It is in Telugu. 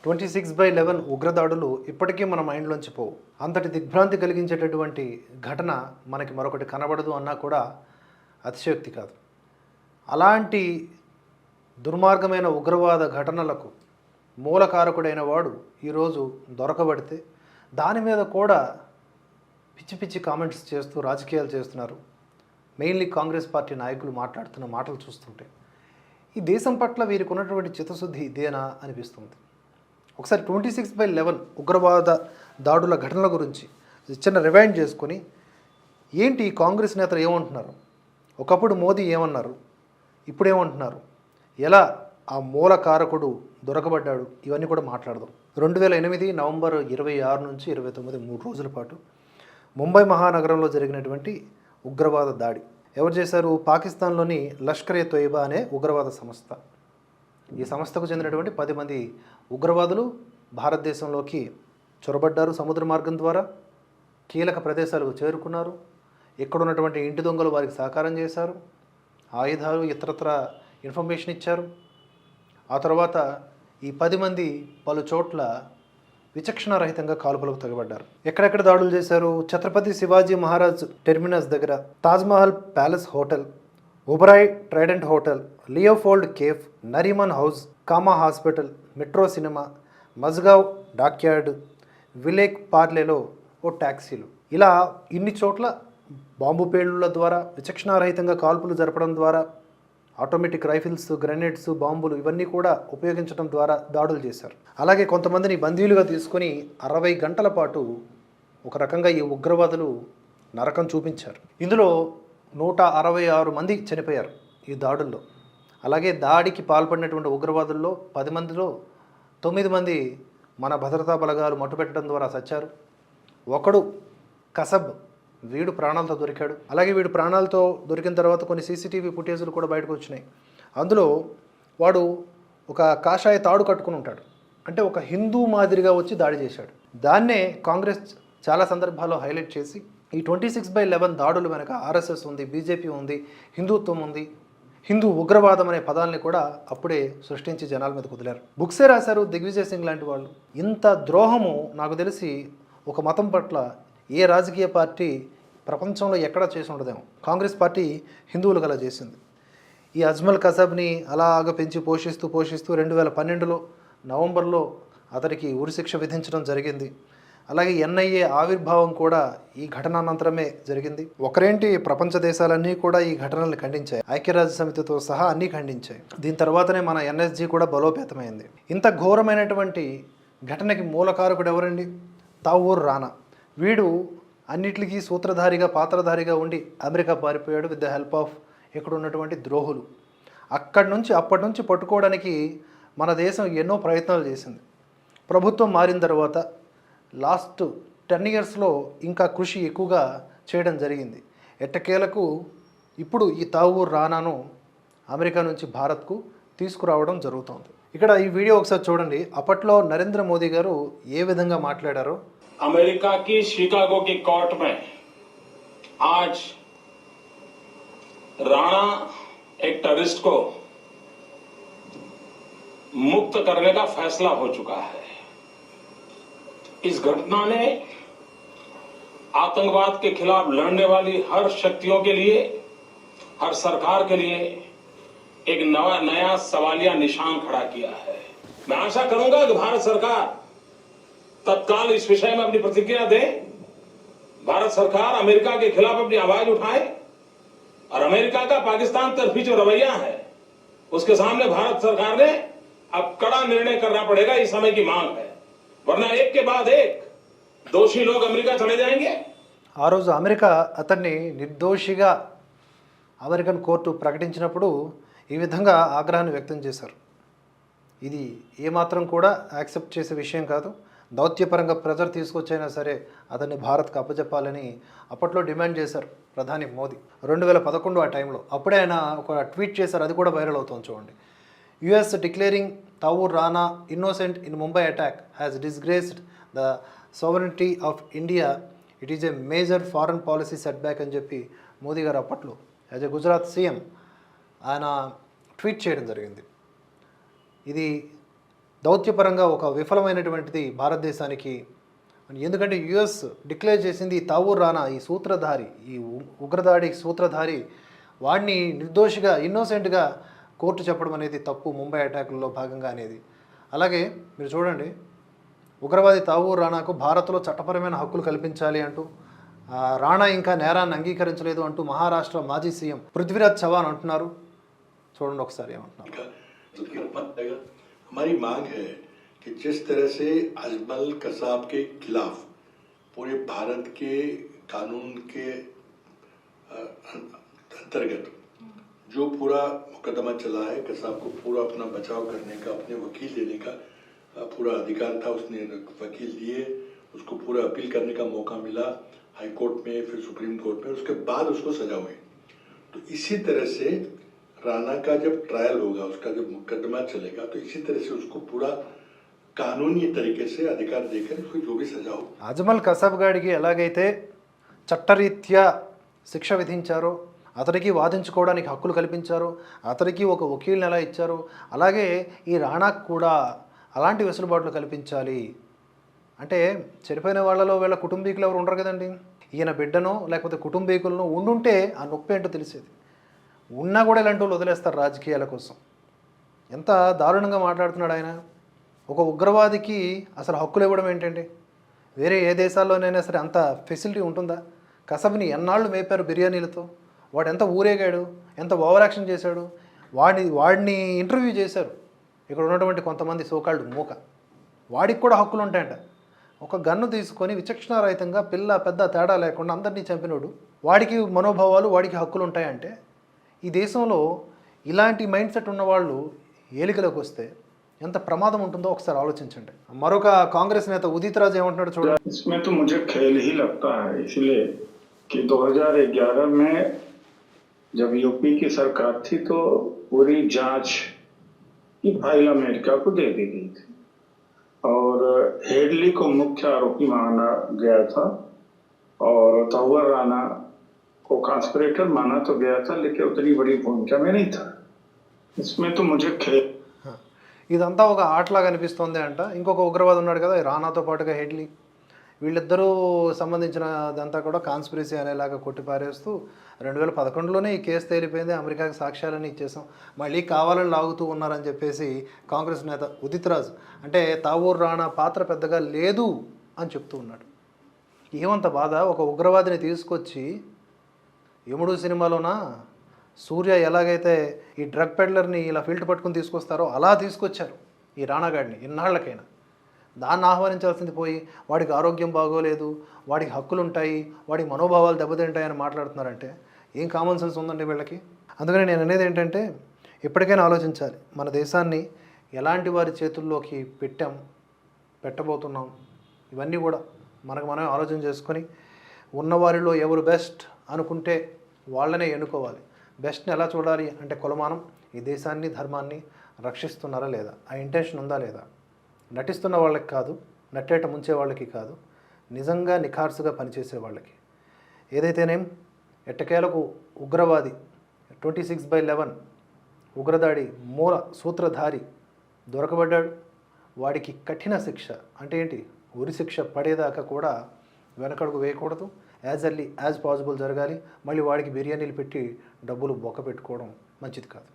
26/11 ఉగ్రదాడులు ఇప్పటికీ మన మైండ్లోంచి పోవు. అంతటి దిగ్భ్రాంతి కలిగించేటటువంటి ఘటన మనకి మరొకటి కనబడదు అన్నా కూడా అతిశయోక్తి కాదు. అలాంటి దుర్మార్గమైన ఉగ్రవాద ఘటనలకు మూలకారకుడైన వాడు ఈరోజు దొరకబడితే దాని మీద కూడా పిచ్చి పిచ్చి కామెంట్స్ చేస్తూ రాజకీయాలు చేస్తున్నారు. మెయిన్లీ కాంగ్రెస్ పార్టీ నాయకులు మాట్లాడుతున్న మాటలు చూస్తుంటే ఈ దేశం పట్ల వీరికి ఉన్నటువంటి చిత్తశుద్ధి ఇదేనా అనిపిస్తుంది. ఒకసారి 26/11 ఉగ్రవాద దాడుల ఘటనల గురించి చిన్న రివైండ్ చేసుకొని ఏంటి కాంగ్రెస్ నేతలు ఏమంటున్నారు, ఒకప్పుడు మోదీ ఏమన్నారు, ఇప్పుడేమంటున్నారు, ఎలా ఆ మూల కారకుడు దొరకబడ్డాడు, ఇవన్నీ కూడా మాట్లాడదాం. 2008 నవంబర్ 26 నుంచి 29 3 రోజుల పాటు ముంబై మహానగరంలో జరిగినటువంటి ఉగ్రవాద దాడి ఎవరు చేశారు? పాకిస్తాన్లోని లష్కర్-ఏ తోయిబా అనే ఉగ్రవాద సంస్థ. ఈ సంస్థకు చెందినటువంటి 10 మంది ఉగ్రవాదులు భారతదేశంలోకి చొరబడ్డారు. సముద్ర మార్గం ద్వారా కీలక ప్రదేశాలకు చేరుకున్నారు. ఇక్కడ ఉన్నటువంటి ఇంటి దొంగలు వారికి సహకారం చేశారు. ఆయుధాలు ఇతరత్ర ఇన్ఫర్మేషన్ ఇచ్చారు. ఆ తర్వాత ఈ 10 మంది పలు చోట్ల విచక్షణారహితంగా కాల్పులకు తెగబడ్డారు. ఎక్కడెక్కడ దాడులు చేశారు? ఛత్రపతి శివాజీ మహారాజ్ టెర్మినస్ దగ్గర, Taj Mahal palace hotel, Oberoi Trident hotel, Leopold cafe, Nariman house, Cama hospital, metro cinema, Mazgaon dockyard, Vile పార్లేలో ఓ ట్యాక్సీలు, ఇలా ఇన్ని చోట్ల బాంబు పేలుళ్ల ద్వారా విచక్షణారహితంగా కాల్పులు జరపడం ద్వారా ఆటోమేటిక్ రైఫిల్స్, గ్రెనేడ్స్, బాంబులు ఇవన్నీ కూడా ఉపయోగించడం ద్వారా దాడులు చేశారు. అలాగే కొంతమందిని బందీలుగా తీసుకొని 60 గంటల పాటు ఒక రకంగా ఈ ఉగ్రవాదులు నరకం చూపించారు. ఇందులో 166 మంది చనిపోయారు ఈ దాడుల్లో. అలాగే దాడికి పాల్పడినటువంటి ఉగ్రవాదుల్లో 10 మందిలో 9 మంది మన భద్రతా బలగాలు మట్టుపెట్టడం ద్వారా చచ్చారు. ఒకడు కసబ్, వీడు ప్రాణాలతో దొరికాడు. అలాగే వీడు ప్రాణాలతో దొరికిన తర్వాత కొన్ని సీసీటీవీ ఫుటేజీలు కూడా బయటకు వచ్చినాయి. అందులో వాడు ఒక కాషాయ తాడు కట్టుకుని ఉంటాడు, అంటే ఒక హిందూ మాదిరిగా వచ్చి దాడి చేశాడు. దాన్నే కాంగ్రెస్ చాలా సందర్భాల్లో హైలైట్ చేసి ఈ 26/11 దాడులు వెనక ఆర్ఎస్ఎస్ ఉంది, బీజేపీ ఉంది, హిందుత్వం ఉంది, హిందూ ఉగ్రవాదం అనే పదాలని కూడా అప్పుడే సృష్టించి జనాల మీద కుదిలారు. బుక్సే రాశారు దిగ్విజయ్ సింగ్ లాంటి వాళ్ళు. ఇంత ద్రోహము నాకు తెలిసి ఒక మతం పట్ల ఏ రాజకీయ పార్టీ ప్రపంచంలో ఎక్కడా చేసి ఉండదేమో. కాంగ్రెస్ పార్టీ హిందువులకు అలా చేసింది. ఈ అజ్మల్ కసబ్ని అలాగ పెంచి పోషిస్తూ 2012లో నవంబర్లో అతనికి ఉరిశిక్ష విధించడం జరిగింది. అలాగే ఎన్ఐఏ ఆవిర్భావం కూడా ఈ ఘటనానంతరమే జరిగింది. ఒకరేంటి, ప్రపంచ దేశాలన్నీ కూడా ఈ ఘటనల్ని ఖండించాయి. ఐక్యరాజ్య సమితితో సహా అన్నీ ఖండించాయి. దీని తర్వాతనే మన ఎన్ఎస్జీ కూడా బలోపేతమైంది. ఇంత ఘోరమైనటువంటి ఘటనకి మూలకారకుడు ఎవరండి? తావూర్ రానా. వీడు అన్నిటికీ సూత్రధారిగా, పాత్రధారిగా ఉండి అమెరికా పారిపోయాడు విత్ ద హెల్ప్ ఆఫ్ ఇక్కడ ఉన్నటువంటి ద్రోహులు. అప్పటి నుంచి పట్టుకోవడానికి మన దేశం ఎన్నో ప్రయత్నాలు చేసింది. ప్రభుత్వం మారిన తర్వాత లాస్ట్ 10 ఇయర్స్లో ఇంకా కృషి ఎక్కువగా చేయడం జరిగింది. ఎట్టకేలకు ఇప్పుడు ఈ తావూర్ రానాను అమెరికా నుంచి భారత్కు తీసుకురావడం జరుగుతోంది. ఇక్కడ ఈ వీడియో ఒకసారి చూడండి. అప్పట్లో నరేంద్ర మోదీ గారు ఏ విధంగా మాట్లాడారో. अमेरिका की शिकागो की कोर्ट में आज राणा एक टेररिस्ट को मुक्त करने का फैसला हो चुका है. इस घटना ने आतंकवाद के खिलाफ लड़ने वाली हर शक्तियों के लिए, हर सरकार के लिए एक नया सवालिया निशान खड़ा किया है. मैं आशा करूंगा कि भारत सरकार तत्काल इस विषय में अपनी प्रतिक्रिया दे. भारत सरकार अमेरिका के खिलाफ अपनी आवाज उठाए और अमेरिका का पाकिस्तान तरफी जो रवैया है उसके सामने भारत सरकार ने अब कड़ा निर्णय करना पड़ेगा. इस समय की मांग है, वरना एक के बाद एक दोषी लोग अमेरिका चले जाएंगे. ఆ రోజు అమెరికా అతన్ని నిర్దోషిగా అమెరికన్ కోర్టు ప్రకటించినప్పుడు ఈ విధంగా ఆగ్రహాన్ని వ్యక్తం చేశారు. ఇది ఏమాత్రం కూడా యాక్సెప్ట్ చేసే విషయం కాదు. దౌత్యపరంగా ప్రెజర్ తీసుకొచ్చైనా సరే అతన్ని భారత్కు అప్పచెప్పాలని అప్పట్లో డిమాండ్ చేశారు ప్రధాని మోదీ. 2011 ఆ టైంలో అప్పుడే ఆయన ఒక ట్వీట్ చేశారు. అది కూడా వైరల్ అవుతుంది చూడండి. US declaring Tahawwur Rana innocent in Mumbai attack has disgraced the sovereignty of India. It is a major foreign policy setback అని చెప్పి మోదీ గారు అప్పట్లో యాజ్ ఎ గుజరాత్ సీఎం ఆయన ట్వీట్ చేయడం జరిగింది. ఇది దౌత్యపరంగా ఒక విఫలమైనటువంటిది భారతదేశానికి. ఎందుకంటే యుఎస్ డిక్లేర్ చేసింది ఈ తావూర్ రానా, ఈ సూత్రధారి, ఈ ఉగ్రదాడి సూత్రధారి, వాడిని నిర్దోషిగా ఇన్నోసెంట్గా కోర్టు చెప్పడం అనేది తప్పు ముంబై అటాకుల్లో భాగంగా అనేది. అలాగే మీరు చూడండి, ఉగ్రవాది తావూర్ రానాకు భారత్లో చట్టపరమైన హక్కులు కల్పించాలి అంటూ, రాణా ఇంకా నేరాన్ని అంగీకరించలేదు అంటూ మహారాష్ట్ర మాజీ సీఎం పృథ్వీరాజ్ చవాన్ అంటున్నారు. చూడండి ఒకసారి ఏమంటున్నారు. हमारी मांग है कि जिस तरह से अजमल कसाब के खिलाफ पूरे भारत के कानून के अंतर्गत जो पूरा मुकदमा चला है, कसाब को पूरा अपना बचाव करने का, अपने वकील देने का पूरा अधिकार था, उसने वकील दिए, उसको पूरा अपील करने का मौका मिला हाई कोर्ट में, फिर सुप्रीम कोर्ट में, उसके बाद उसको सजा हुई। तो इसी तरह से राणा का जब ट्रायल होगा, उसका जब मुकदमा चलेगा, तो इसी तरह से उसको पूरा कानूनी तरीके से अधिकार देकर उसको जो भी सजा हो. అజ్మల్ కసాబ్ గాడికి ఎలాగైతే చట్టరీత్యా శిక్ష విధించారో, అతనికి వాదించుకోవడానికి హక్కులు కల్పించారో, అతనికి ఒక వకీల్ని ఎలా ఇచ్చారో, అలాగే ఈ రాణాకు కూడా అలాంటి వెసులుబాట్లు కల్పించాలి. అంటే చనిపోయిన వాళ్ళలో వీళ్ళ కుటుంబీకులు ఎవరు ఉండరు కదండి. ఈయన బిడ్డనో లేకపోతే కుటుంబీకులను ఉండుంటే ఆ నొప్పి ఏంటో తెలిసేది. ఉన్నా కూడా ఇలాంటి వాళ్ళు వదిలేస్తారు రాజకీయాల కోసం. ఎంత దారుణంగా మాట్లాడుతున్నాడు ఆయన. ఒక ఉగ్రవాదికి అసలు హక్కులు ఇవ్వడం ఏంటండి? వేరే ఏ దేశాల్లోనైనా సరే అంత ఫెసిలిటీ ఉంటుందా? కసబ్ని ఎన్నాళ్ళు మేపారు బిర్యానీలతో, వాడు ఎంత ఊరేగాడు, ఎంత ఓవర్ యాక్షన్ చేశాడు. వాడిని ఇంటర్వ్యూ చేశారు ఇక్కడ ఉన్నటువంటి కొంతమంది సోకాల్డ్ మూక. వాడికి కూడా హక్కులు ఉంటాయంట. ఒక గన్ను తీసుకొని విచక్షణారహితంగా పిల్ల పెద్ద తేడా లేకుండా అందరినీ చంపినోడు, వాడికి మనోభావాలు, వాడికి హక్కులు ఉంటాయంటే ఈ దేశంలో ఇలాంటి మైండ్ సెట్ ఉన్నవాళ్ళు ఏలికలోకి వస్తే ఎంత ప్రమాదం ఉంటుందో ఒకసారి ఆలోచించండి. మరొక కాంగ్రెస్ నేత ఉదిత్ రాజ్ ఏమంటున్నాడు చూడండి. इसमें तो मुझे खेल ही लगता है, इसलिए कि 2011 में जब यूपी की सरकार थी तो पूरी जांच की फाइल अमेरिका को दे दी गई थी और हेडली को मुख्य आरोपी माना गया था और तावूर राना को कॉन्स्पिरेटर माना तो गया था, लेकिन उतनी बड़ी भूमिका में नहीं था. इसमें तो मुझे खेल ఇదంతా ఒక ఆటలాగా అనిపిస్తుంది అంట. ఇంకొక ఉగ్రవాది ఉన్నాడు కదా రానాతో పాటుగా హెడ్లీ, వీళ్ళిద్దరూ సంబంధించిన అదంతా కూడా కాన్స్పిరసీ అనేలాగా కొట్టిపారేస్తూ 2011లోనే ఈ కేసు తేలిపోయింది, అమెరికాకి సాక్ష్యాలని ఇచ్చేసాం, మళ్ళీ కావాలని లాగుతూ ఉన్నారని చెప్పేసి కాంగ్రెస్ నేత ఉదిత్ రాజ్ అంటే తావూర్ రాణా పాత్ర పెద్దగా లేదు అని చెప్తూ ఉన్నాడు. ఏమంత బాధ. ఒక ఉగ్రవాదిని తీసుకొచ్చి యముడు సినిమాలోన సూర్య ఎలాగైతే ఈ డ్రగ్ పెడ్లర్ని ఇలా ఫీల్డ్ పట్టుకుని తీసుకొస్తారో అలా తీసుకొచ్చారు ఈ రాణాగాడిని. ఇన్నాళ్ళకైనా దాన్ని ఆహ్వానించాల్సింది పోయి వాడికి ఆరోగ్యం బాగోలేదు, వాడికి హక్కులు ఉంటాయి, వాడికి మనోభావాలు దెబ్బతింటాయని మాట్లాడుతున్నారంటే ఏం కామన్ సెన్స్ ఉందండి వీళ్ళకి? అందుకని నేను అనేది ఏంటంటే ఎప్పటికైనా ఆలోచించాలి. మన దేశాన్ని ఎలాంటి వారి చేతుల్లోకి పెట్టబోతున్నాం, ఇవన్నీ కూడా మనకు మనమే ఆలోచన చేసుకొని ఉన్నవారిలో ఎవరు బెస్ట్ అనుకుంటే వాళ్ళనే ఎన్నుకోవాలి. బెస్ట్ని ఎలా చూడాలి అంటే కొలమానం ఈ దేశాన్ని ధర్మాన్ని రక్షిస్తున్నారా లేదా, ఆ ఇంటెన్షన్ ఉందా లేదా, నటిస్తున్న వాళ్ళకి కాదు, నట్టేట ముంచే వాళ్ళకి కాదు, నిజంగా నిఖార్సుగా పనిచేసే వాళ్ళకి. ఏదైతేనేం ఎట్టకేలకు ఉగ్రవాది 26/11 ఉగ్రదాడి మూల సూత్రధారి దొరకబడ్డాడు. వాడికి కఠిన శిక్ష అంటే ఏంటి, ఉరి శిక్ష పడేదాకా కూడా వెనకడుగు వేయకూడదు. యాజ్ ఎర్లీ యాజ్ పాసిబుల్ జరగాలి. మళ్ళీ వాడికి బిర్యానీలు పెట్టి డబ్బులు బొక్క పెట్టుకోవడం మంచిది కాదు.